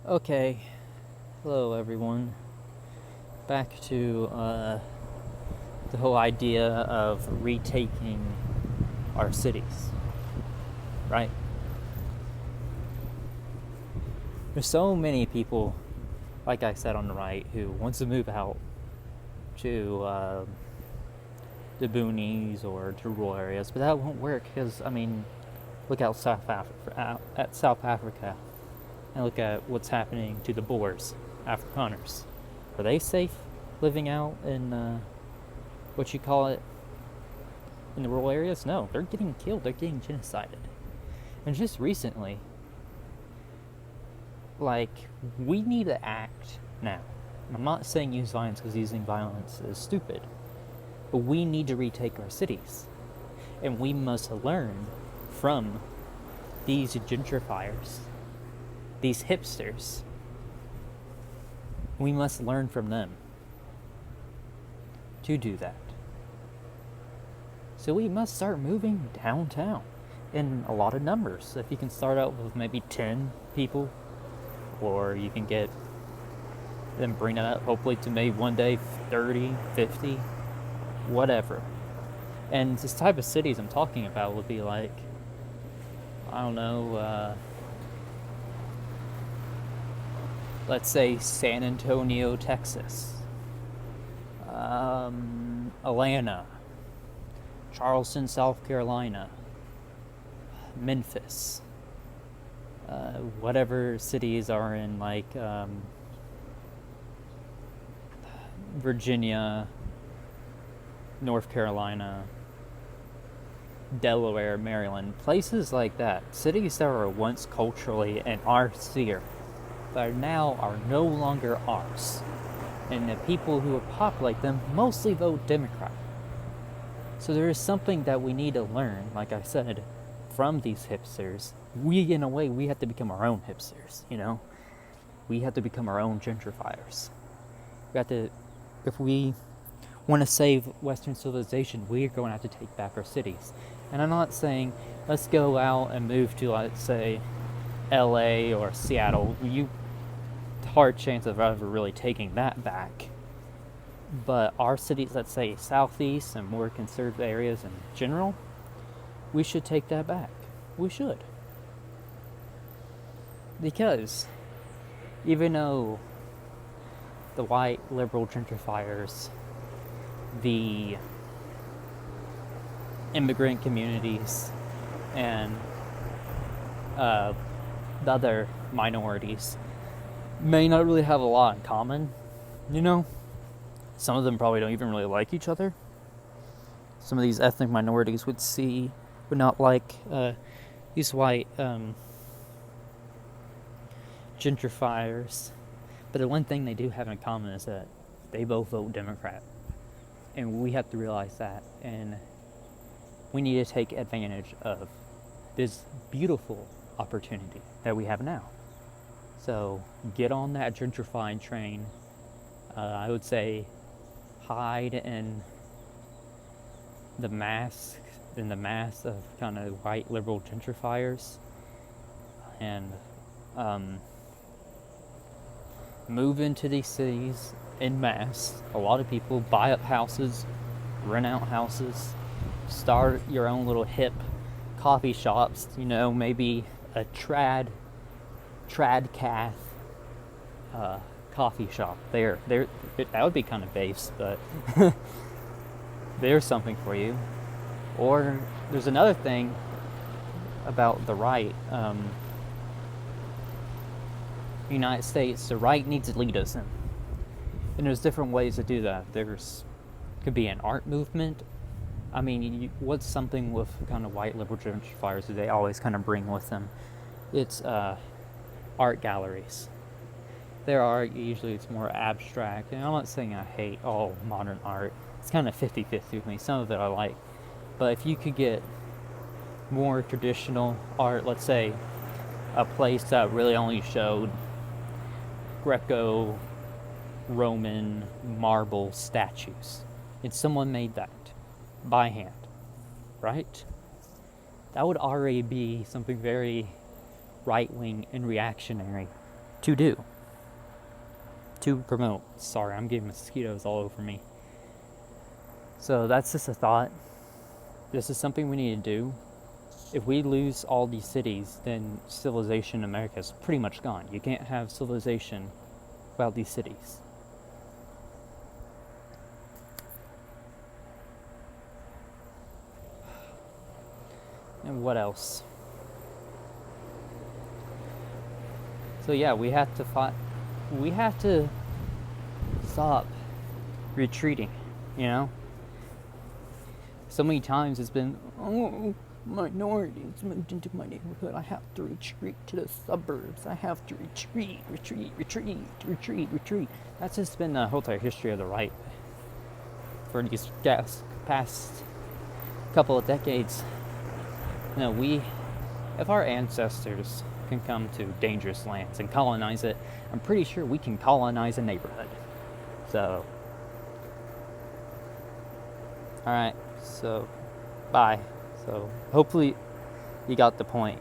Okay, hello everyone. Back to the whole idea of retaking our cities, right? There's so many people, like I said on the right, who wants to move out to the boonies or to rural areas, but that won't work because, look out at South Africa and look at what's happening to the Boers, Afrikaners. Are they safe living out in what you call it in the rural areas? No, they're getting killed. They're getting genocided. And just recently, we need to act now. I'm not saying use violence because using violence is stupid, but we need to retake our cities, and we must learn from these gentrifiers, these hipsters. We must learn from them to do that. So we must start moving downtown in a lot of numbers. If you can start out with maybe 10 people, or you can get them, bring it up hopefully to maybe one day 30, 50, whatever. And this type of cities I'm talking about would be like, I don't know, let's say San Antonio, Texas, Atlanta, Charleston, South Carolina, Memphis, whatever cities are in Virginia, North Carolina, Delaware, Maryland, places like that, cities that were once culturally in our sphere, but now are no longer ours. And the people who populate them mostly vote Democrat. So there is something that we need to learn, like I said, from these hipsters. In a way, we have to become our own hipsters, We have to become our own gentrifiers. If we want to save Western civilization, we are going to have to take back our cities. And I'm not saying let's go out and move to, let's say, LA or Seattle. Hard chance of ever really taking that back. But our cities, let's say southeast and more conservative areas in general, we should take that back. We should. Because even though the white liberal gentrifiers, the immigrant communities, and the other minorities may not really have a lot in common, Some of them probably don't even really like each other. Some of these ethnic minorities would not like these white gentrifiers. But the one thing they do have in common is that they both vote Democrat. And we have to realize that. And we need to take advantage of this beautiful opportunity that we have now. So get on that gentrifying train. I would say hide in the mass of kind of white liberal gentrifiers, and move into these cities en masse. A lot of people buy up houses, rent out houses, start your own little hip coffee shops, maybe a trad cath coffee shop. That would be kind of base, but there's something for you. Or there's another thing about the right. United States, the right needs elitism, and there's different ways to do that. Could be an art movement. What's something with kind of white liberal gentrifiers that they always kind of bring with them? It's art galleries. Their art, usually it's more abstract, and I'm not saying I hate all modern art. It's kind of 50-50 with me. Some of it I like. But if you could get more traditional art, let's say a place that really only showed Greco-Roman marble statues, and someone made that by hand, right? That would already be something very right-wing and reactionary to do. To promote. Sorry, I'm getting mosquitoes all over me. So that's just a thought. This is something we need to do. If we lose all these cities, then civilization in America is pretty much gone. You can't have civilization without these cities. And what else? So yeah, we have to stop retreating, you know? So many times it's been, oh, minorities moved into my neighborhood. I have to retreat to the suburbs. I have to retreat. That's just been the whole entire history of the right for these past couple of decades. You know, if our ancestors can come to dangerous lands and colonize it, I'm pretty sure we can colonize a neighborhood. So, alright, so, bye. So, hopefully you got the point.